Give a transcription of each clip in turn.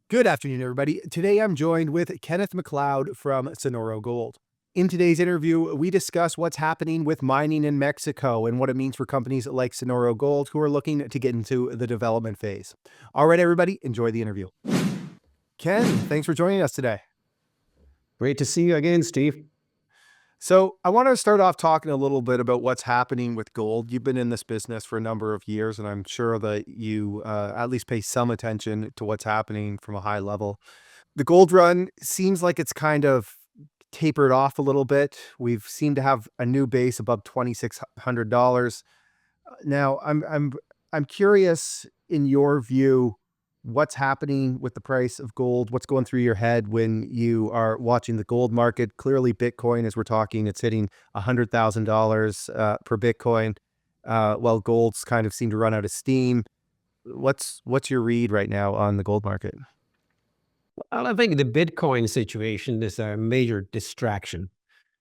Good afternoon, everybody. Today I'm joined with Kenneth McLeod from Sonoro Gold. In today's interview, we discuss what's happening with mining in Mexico and what it means for companies like Sonoro Gold who are looking to get into the development phase. All right, everybody, enjoy the interview. Ken, thanks for joining us today. Great to see you again, Steve. So I want to start off talking a little bit about what's happening with gold. You've been in this business for a number of years, and I'm sure that you at least pay some attention to what's happening from a high level. The gold run seems like it's kind of tapered off a little bit. We've seemed to have a new base above $2,600. Now, I'm curious, in your view, what's happening with the price of gold? What's going through your head when you are watching the gold market? Clearly, Bitcoin, as we're talking, it's hitting $100,000 per Bitcoin. While gold's kind of seemed to run out of steam. What's your read right now on the gold market? Well, I think the Bitcoin situation is a major distraction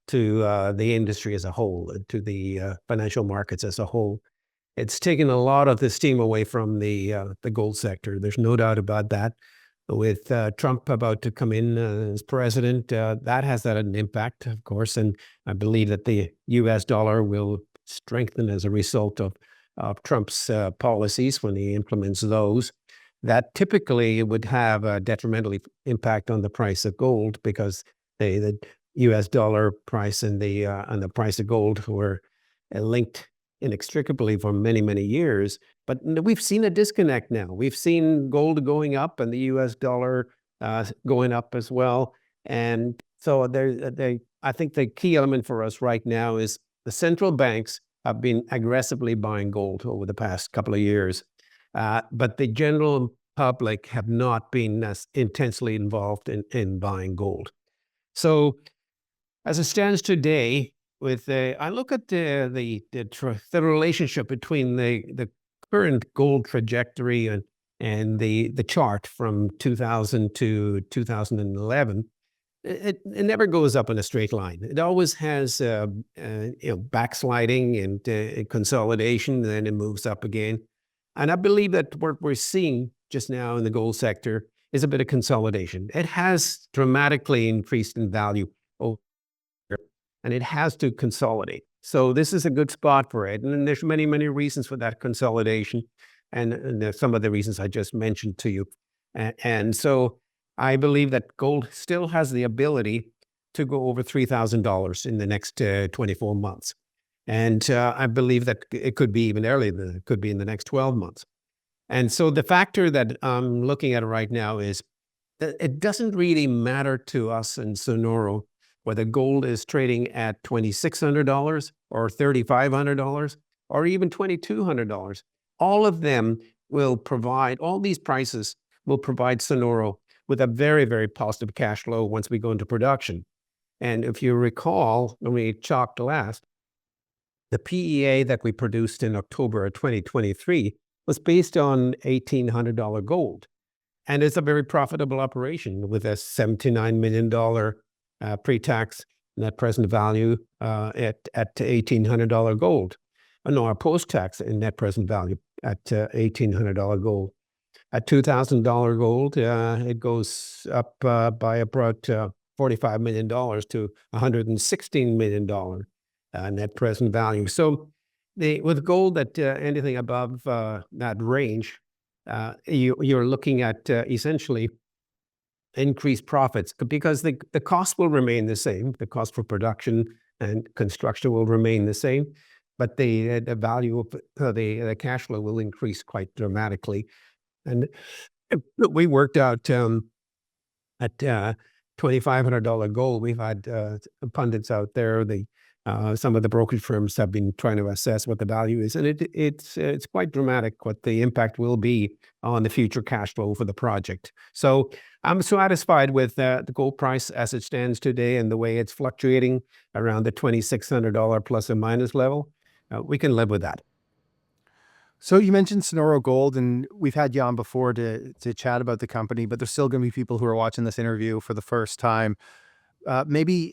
to the industry as a whole, to the financial markets as a whole. It's taken a lot of the steam away from the gold sector. There's no doubt about that. With Trump about to come in as president, that has had an impact, of course, and I believe that the U.S. dollar will strengthen as a result of Trump's policies when he implements those. That typically would have a detrimental impact on the price of gold because the U.S. dollar price and the price of gold were linked inextricably for many, many years. But we've seen a disconnect now. We've seen gold going up and the U.S. dollar going up as well. And so I think the key element for us right now is the central banks have been aggressively buying gold over the past couple of years. But the general public have not been as intensely involved in buying gold. So as it stands today, I look at the relationship between the current gold trajectory and the chart from 2000 to 2011. It never goes up in a straight line. It always has backsliding and consolidation, then it moves up again. And I believe that what we're seeing just now in the gold sector is a bit of consolidation. It has dramatically increased in value over, and it has to consolidate. So this is a good spot for it. And there's many, many reasons for that consolidation. And some of the reasons I just mentioned to you. And so I believe that gold still has the ability to go over $3,000 in the next 24 months. And I believe that it could be even earlier than it could be in the next 12 months. And so the factor that I'm looking at right now is that it doesn't really matter to us in Sonoro whether gold is trading at $2,600 or $3,500 or even $2,200. All of them will provide, all these prices will provide Sonoro with a very, very positive cash flow once we go into production. And if you recall, when we talked last, the PEA that we produced in October of 2023 was based on $1,800 gold. And it's a very profitable operation with a $79 million pre-tax net present value at $1,800 gold. No, our post-tax net present value at $1,800 gold. At $2,000 gold, it goes up by about $45 million to $116 million net present value. So with gold at anything above that range, you're looking at essentially increased profits because the cost will remain the same. The cost for production and construction will remain the same, but the value of the cash flow will increase quite dramatically. And we worked out at $2,500 gold. We've had pundits out there. Some of the brokerage firms have been trying to assess what the value is, and it's quite dramatic what the impact will be on the future cash flow for the project. So I'm satisfied with the gold price as it stands today and the way it's fluctuating around the $2,600 plus or minus level. We can live with that. So you mentioned Sonoro Gold, and we've had you on before to chat about the company, but there's still going to be people who are watching this interview for the first time. Maybe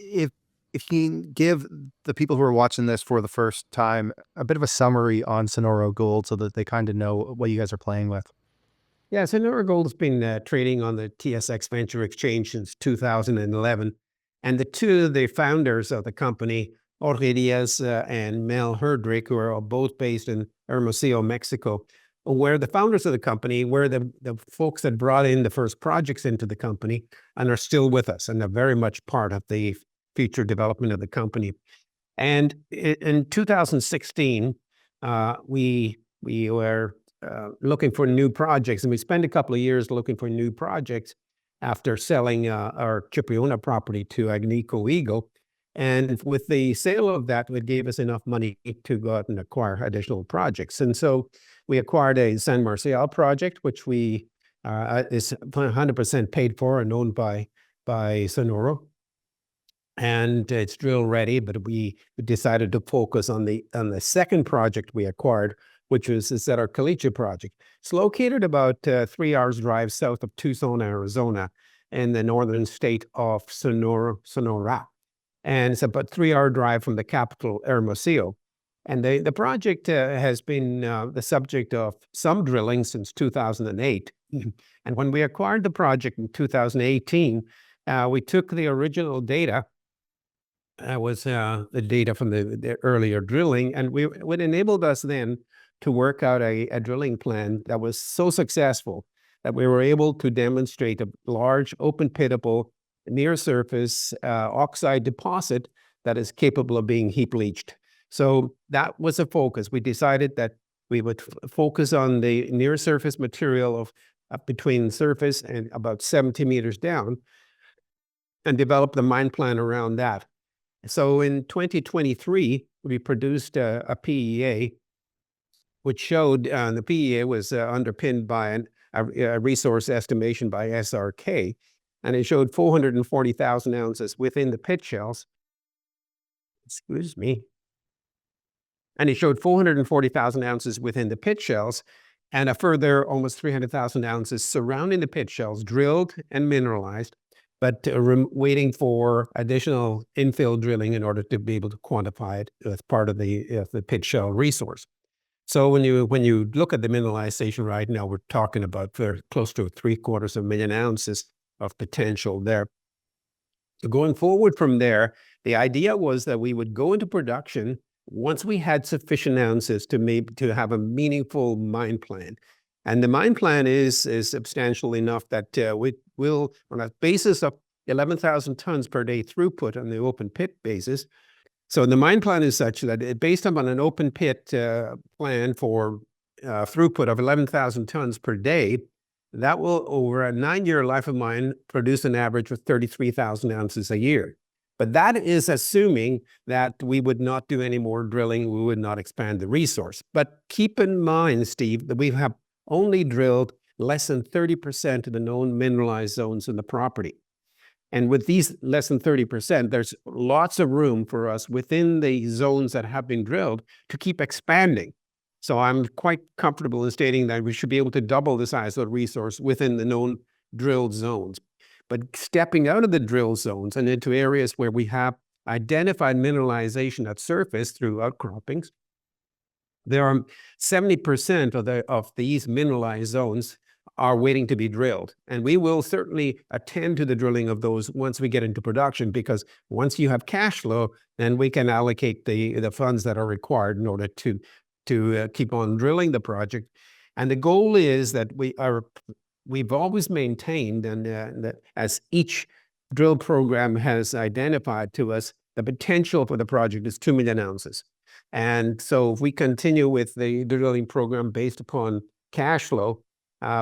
if you can give the people who are watching this for the first time a bit of a summary on Sonoro Gold so that they kind of know what you guys are playing with. Yeah, Sonoro Gold has been trading on the TSX Venture Exchange since 2011. And the founders of the company, Jorge Diaz and Mel Herdrick, who are both based in Hermosillo, Mexico, were the founders of the company, were the folks that brought in the first projects into the company and are still with us and are very much part of the future development of the company. And in 2016, we were looking for new projects, and we spent a couple of years looking for new projects after selling our Chipriona property to Agnico Eagle. And with the sale of that, it gave us enough money to go out and acquire additional projects. And so we acquired a San Marcial project, which is 100% paid for and owned by Sonoro. And it's drill ready, but we decided to focus on the second project we acquired, which was the Cerro Caliche project. It's located about 3 hours drive south of Tucson, Arizona, in the northern state of Sonora. And it's about 3 hour drive from the capital, Hermosillo. And the project has been the subject of some drilling since 2008. And when we acquired the project in 2018, we took the original data. That was the data from the earlier drilling, and it enabled us then to work out a drilling plan that was so successful that we were able to demonstrate a large open pitable near surface oxide deposit that is capable of being heap leached. So that was a focus. We decided that we would focus on the near surface material of between the surface and about 70 meters down and develop the mine plan around that. So in 2023, we produced a PEA, which showed the PEA was underpinned by a resource estimation by SRK, and it showed 440,000 ounces within the pit shells. Excuse me. And it showed 440,000 ounces within the pit shells and a further almost 300,000 ounces surrounding the pit shells, drilled and mineralized, but waiting for additional infill drilling in order to be able to quantify it as part of the pit shell resource. So when you look at the mineralization right now, we're talking about close to 750,000 ounces of potential there. So going forward from there, the idea was that we would go into production once we had sufficient ounces to have a meaningful mine plan. And the mine plan is substantial enough that we will, on a basis of 11,000 tons per day throughput on the open pit basis. So the mine plan is such that based on an open pit plan for throughput of 11,000 tons per day, that will, over a 9-year life of mine, produce an average of 33,000 ounces a year. But that is assuming that we would not do any more drilling, we would not expand the resource. But keep in mind, Steve, that we have only drilled less than 30% of the known mineralized zones in the property. And with these less than 30%, there's lots of room for us within the zones that have been drilled to keep expanding. So I'm quite comfortable in stating that we should be able to double the size of the resource within the known drilled zones. But stepping out of the drill zones and into areas where we have identified mineralization at surface through outcroppings, there are 70% of these mineralized zones are waiting to be drilled. And we will certainly attend to the drilling of those once we get into production, because once you have cash flow, then we can allocate the funds that are required in order to keep on drilling the project. And the goal is that we've always maintained, and that as each drill program has identified to us, the potential for the project is 2 million ounces. And so if we continue with the drilling program based upon cash flow,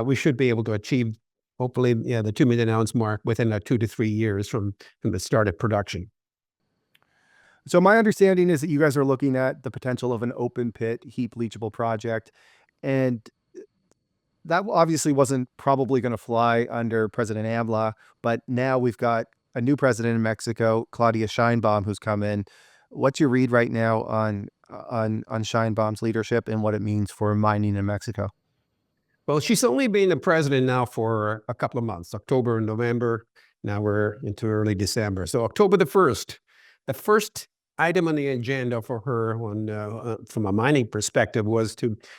we should be able to achieve, hopefully, the 2 million ounce mark within 2 to 3 years from the start of production. So my understanding is that you guys are looking at the potential of an open pit heap leachable project, and that obviously wasn't probably going to fly under President AMLA, but now we've got a new president in Mexico, Claudia Sheinbaum, who's come in. What's your read right now on Sheinbaum's leadership and what it means for mining in Mexico? Well, she's only been the president now for a couple of months, October and November. Now we're into early December. So October the 1st, the first item on the agenda for her from a mining perspective was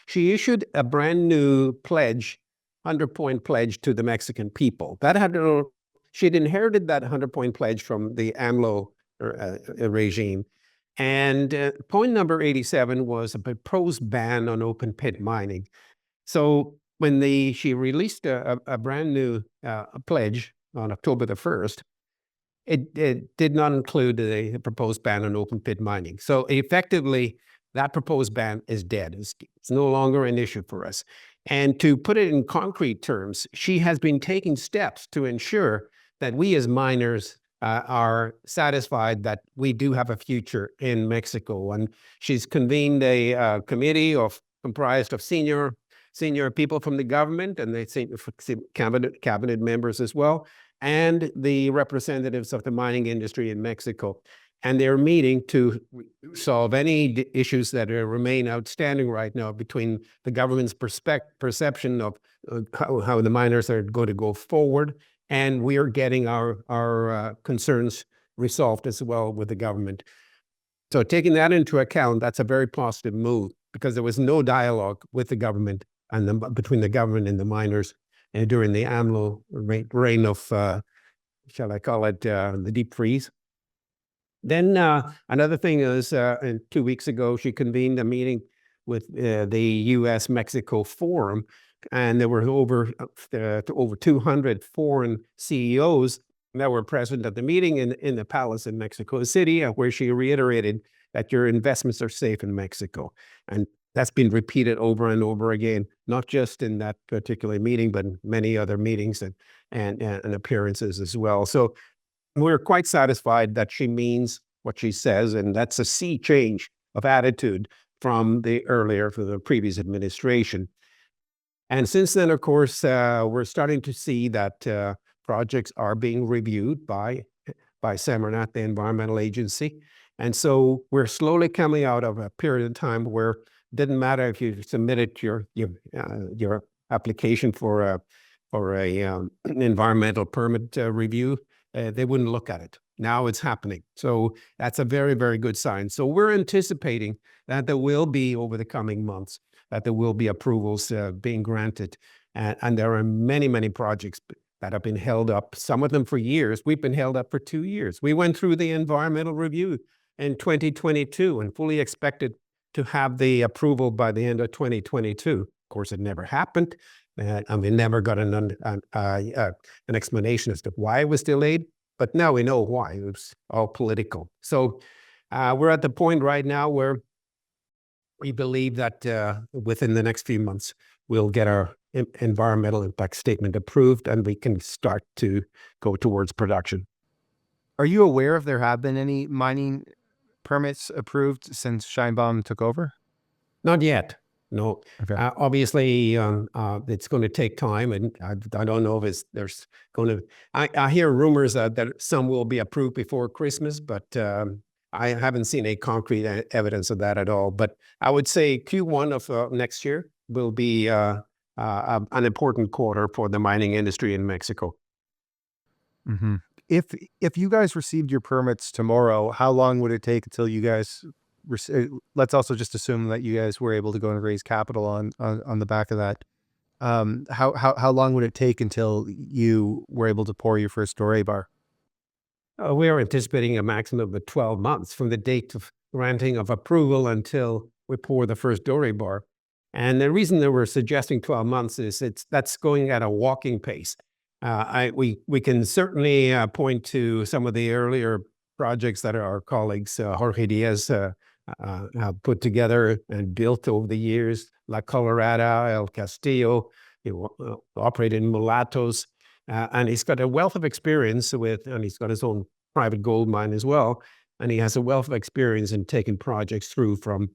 she issued a brand new pledge 100-point pledge to the Mexican people. That had she'd inherited that 100-point pledge from the AMLO regime. And point number 87 was a proposed ban on open pit mining. So when she released a brand new pledge on October the 1st, it did not include the proposed ban on open pit mining. So effectively, that proposed ban is dead. It's no longer an issue for us. And to put it in concrete terms, she has been taking steps to ensure that we as miners are satisfied that we do have a future in Mexico. And she's convened a committee comprised of senior people from the government, and they cabinet members as well, and the representatives of the mining industry in Mexico. And they're meeting to solve any issues that remain outstanding right now between the government's perception of how the miners are going to go forward, and we are getting our concerns resolved as well with the government. So taking that into account, that's a very positive move, because there was no dialogue with the government and between the government and the miners during the AMLO reign of, shall I call it, the deep freeze. Then another thing is, 2 weeks ago, she convened a meeting with the U.S.-Mexico Forum, and there were over 200 foreign CEOs that were present at the meeting in the palace in Mexico City, where she reiterated that your investments are safe in Mexico. And that's been repeated over and over again, not just in that particular meeting, but in many other meetings and appearances as well. So we're quite satisfied that she means what she says, and that's a sea change of attitude from the previous administration. And since then, of course, we're starting to see that projects are being reviewed by SEMARNAT, the environmental agency. And so we're slowly coming out of a period of time where it didn't matter if you submitted your application for an environmental permit review, they wouldn't look at it. Now it's happening. So that's a very, very good sign. So we're anticipating that there will be, over the coming months, that there will be approvals being granted. And there are many, many projects that have been held up, some of them for years. We've been held up for 2 years. We went through the environmental review in 2022 and fully expected to have the approval by the end of 2022. Of course, it never happened. And we never got an explanation as to why it was delayed, but now we know why. It was all political. So we're at the point right now where we believe that within the next few months, we'll get our environmental impact statement approved, and we can start to go towards production. Are you aware if there have been any mining permits approved since Sheinbaum took over? Not yet. No. Okay. Obviously, it's going to take time, and I don't know if there's going to. I hear rumors that some will be approved before Christmas, but I haven't seen any concrete evidence of that at all. But I would say Q1 of next year will be an important quarter for the mining industry in Mexico. Mm-hmm. If you guys received your permits tomorrow, how long would it take until you guys? Let's also just assume that you guys were able to go and raise capital on the back of that. How long would it take until you were able to pour your first doré bar? We are anticipating a maximum of 12 months from the date of granting of approval until we pour the first doré bar. And the reason that we're suggesting 12 months is that's going at a walking pace. We can certainly point to some of the earlier projects that our colleagues, Jorge Diaz, have put together and built over the years, La Colorada, El Castillo. He operated in Mulatos, and he's got a wealth of experience and he's got his own private gold mine as well. And he has a wealth of experience in taking projects through from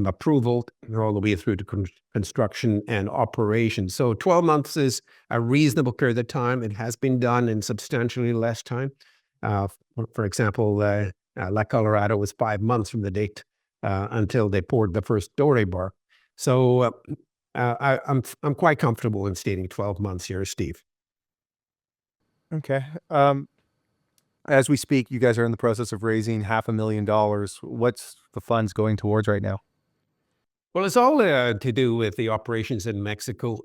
approval all the way through to construction and operation. So 12 months is a reasonable period of time. It has been done in substantially less time. For example, La Colorado was 5 months from the date until they poured the first doré bar. So I'm quite comfortable in stating 12 months here, Steve. Okay. As we speak, you guys are in the process of raising $500,000. What's the funds going towards right now? Well, it's all to do with the operations in Mexico.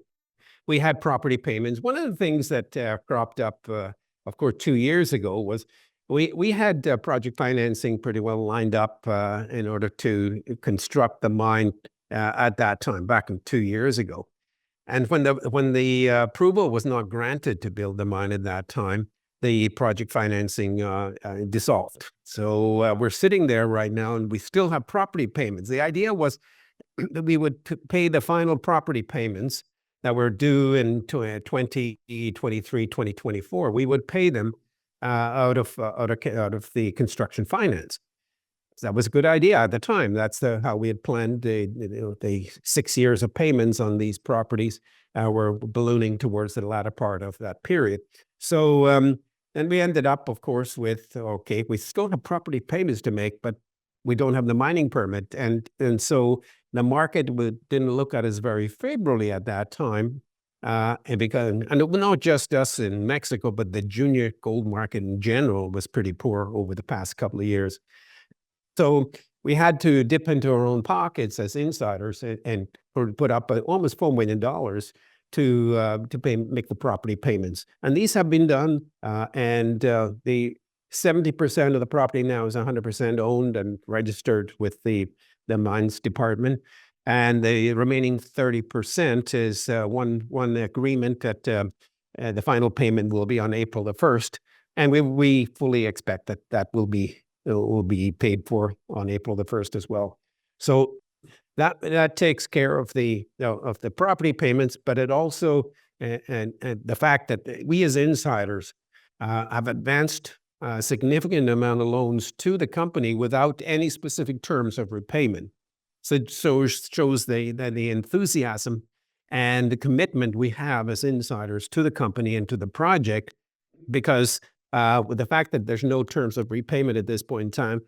we had property payments. One of the things that cropped up, of course, 2 years ago was we had project financing pretty well lined up in order to construct the mine at that time, back in 2 years ago. And when the approval was not granted to build the mine at that time, the project financing dissolved. So we're sitting there right now, and we still have property payments. The idea was that we would pay the final property payments that were due in 2023, 2024. We would pay them out of the construction finance. That was a good idea at the time. That's how we had planned the 6 years of payments on these properties were ballooning towards the latter part of that period. So, and we ended up, of course, with, okay, we still have property payments to make, but we don't have the mining permit. And so the market didn't look at us very favorably at that time. And it was not just us in Mexico, but the junior gold market in general was pretty poor over the past couple of years. So we had to dip into our own pockets as insiders and put up almost $4 million to make the property payments. And these have been done. And the 70% of the property now is 100% owned and registered with the mines department. And the remaining 30% is one agreement that the final payment will be on April the 1st. And we fully expect that will be paid for on April the 1st as well. So that takes care of the property payments, but it also and the fact that we as insiders have advanced a significant amount of loans to the company without any specific terms of repayment. So it shows the enthusiasm and the commitment we have as insiders to the company and to the project, because with the fact that there's no terms of repayment at this point in time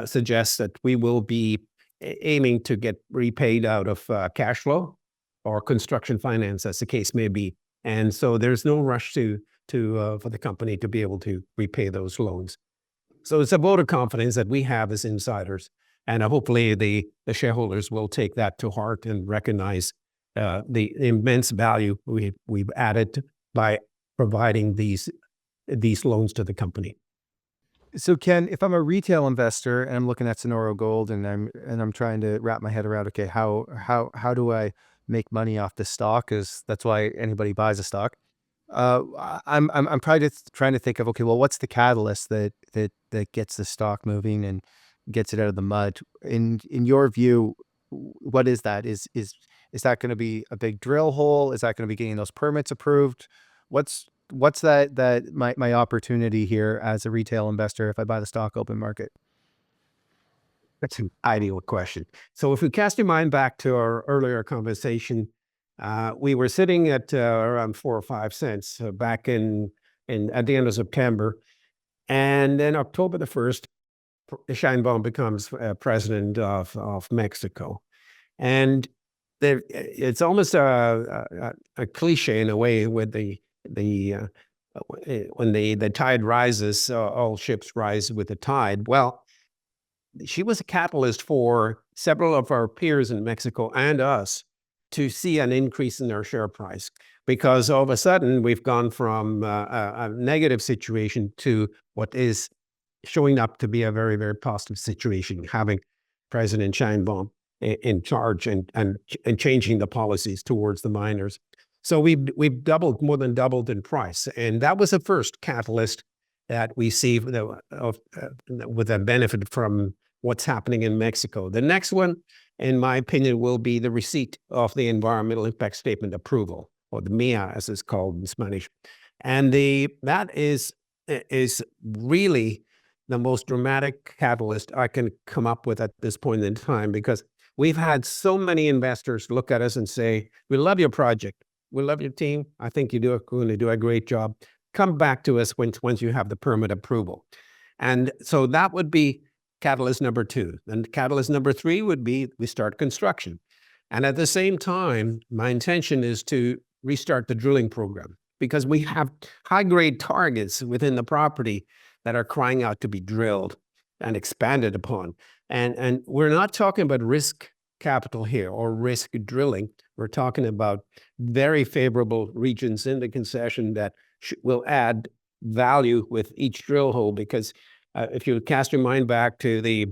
suggests that we will be aiming to get repaid out of cash flow or construction finance, as the case may be. And so there's no rush for the company to be able to repay those loans. So it's a vote of confidence that we have as insiders, and hopefully the shareholders will take that to heart and recognize the immense value we've added by providing these loans to the company. So Ken, if I'm a retail investor and I'm looking at Sonoro Gold and I'm trying to wrap my head around, okay, how do I make money off this stock? Because that's why anybody buys a stock. I'm probably just trying to think of, okay, well, what's the catalyst that gets the stock moving and gets it out of the mud? In your view, what is that? Is that going to be a big drill hole? Is that going to be getting those permits approved? What's my opportunity here as a retail investor if I buy the stock open market? That's an ideal question. So if we cast your mind back to our earlier conversation, we were sitting at around 4 or 5 cents back at the end of September. And then October the 1st, Sheinbaum becomes president of Mexico. And it's almost a cliche in a way with when the tide rises, all ships rise with the tide. Well, she was a catalyst for several of our peers in Mexico and us to see an increase in our share price, because all of a sudden we've gone from a negative situation to what is showing up to be a very, very positive situation, having President Sheinbaum in charge and changing the policies towards the miners. So we've more than doubled in price, and that was the first catalyst that we see with a benefit from what's happening in Mexico. The next one, in my opinion, will be the receipt of the environmental impact statement approval, or the MIA, as it's called in Spanish, and that is really the most dramatic catalyst I can come up with at this point in time, because we've had so many investors look at us and say, "We love your project. We love your team. I think you're going to do a great job. Come back to us once you have the permit approval." And so that would be catalyst number 2. Then catalyst number 3 would be we start construction. And at the same time, my intention is to restart the drilling program, because we have high-grade targets within the property that are crying out to be drilled and expanded upon. And we're not talking about risk capital here or risk drilling. We're talking about very favorable regions in the concession that will add value with each drill hole, because if you cast your mind back to the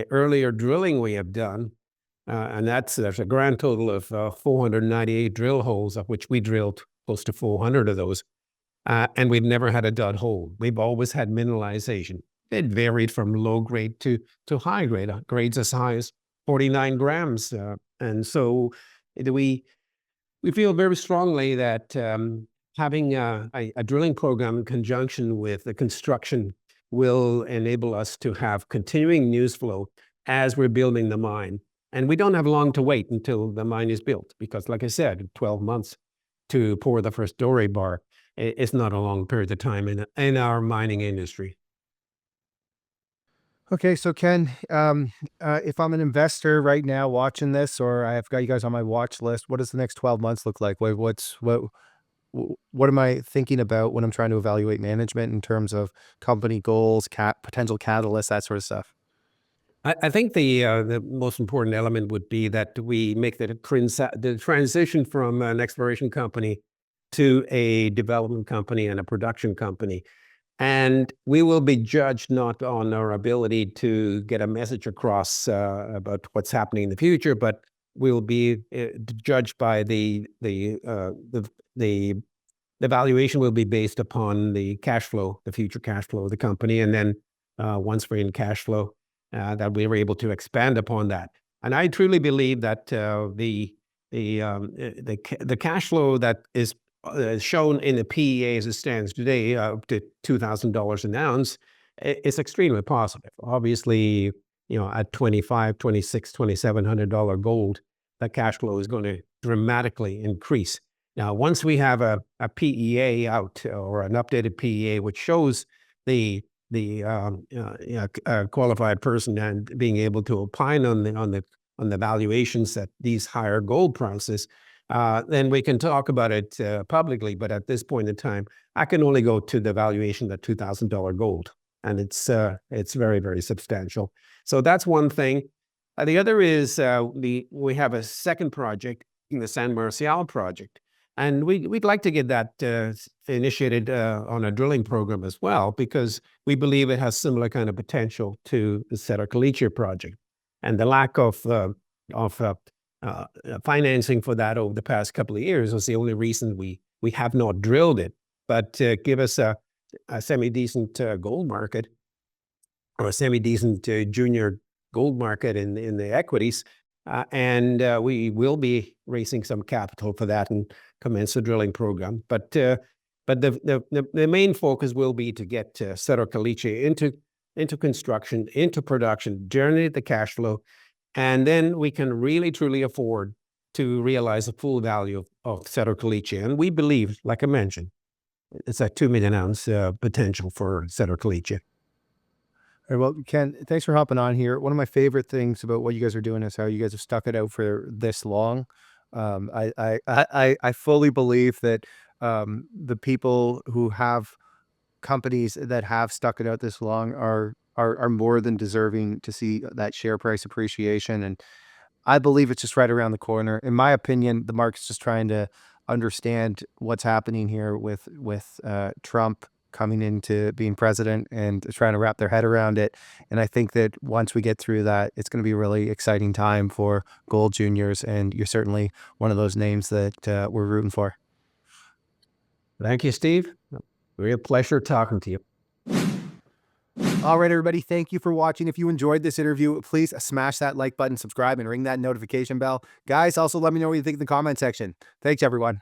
earlier drilling we have done, and there's a grand total of 498 drill holes, of which we drilled close to 400 of those. And we've never had a dud hole. We've always had mineralization. It varied from low grade to high grade, grades as high as 49 grams. And so we feel very strongly that having a drilling program in conjunction with the construction will enable us to have continuing news flow as we're building the mine. And we don't have long to wait until the mine is built, because like I said, 12 months to pour the first doré bar, it's not a long period of time in our mining industry. Okay, so Ken, if I'm an investor right now watching this, or I've got you guys on my watch list, what does the next 12 months look like? What am I thinking about when I'm trying to evaluate management in terms of company goals, potential catalysts, that sort of stuff? I think the most important element would be that we make the transition from an exploration company to a development company and a production company. And we will be judged not on our ability to get a message across about what's happening in the future, but we'll be judged by the valuation will be based upon the cash flow, the future cash flow of the company. And then once we're in cash flow, that we were able to expand upon that. And I truly believe that the cash flow that is shown in the PEA as it stands today, up to $2,000 an ounce, is extremely positive. Obviously, at $2,500, $2,600, $2,700 gold, that cash flow is going to dramatically increase. Now, once we have a PEA out, or an updated PEA, which shows the qualified person and being able to opine on the valuations at these higher gold prices, then we can talk about it publicly. But at this point in time, I can only go to the valuation at $2,000 gold, and it's very, very substantial. So that's one thing. The other is we have a second project, the San Marcial project. And we'd like to get that initiated on a drilling program as well, because we believe it has similar kind of potential to the Cerro Caliche project. And the lack of financing for that over the past couple of years was the only reason we have not drilled it. But give us a semi-decent gold market, or a semi-decent junior gold market in the equities, and we will be raising some capital for that and commence the drilling program. But the main focus will be to get Cerro Caliche into construction, into production, generate the cash flow, and then we can really truly afford to realize the full value of Cerro Caliche. And we believe, like I mentioned, it's a 2 million ounce potential for Cerro Caliche. All right, well, Ken, thanks for hopping on here. One of my favorite things about what you guys are doing is how you guys have stuck it out for this long. I fully believe that the people who have companies that have stuck it out this long are more than deserving to see that share price appreciation. And I believe it's just right around the corner. In my opinion, the market's just trying to understand what's happening here with Trump coming into being president and trying to wrap their head around it. And I think that once we get through that, it's going to be a really exciting time for gold juniors. And you're certainly one of those names that we're rooting for. Thank you, Steve. Real pleasure talking to you. All right, everybody. Thank you for watching. If you enjoyed this interview, please smash that like button, subscribe, and ring that notification bell. Guys, also let me know what you think in the comment section. Thanks, everyone.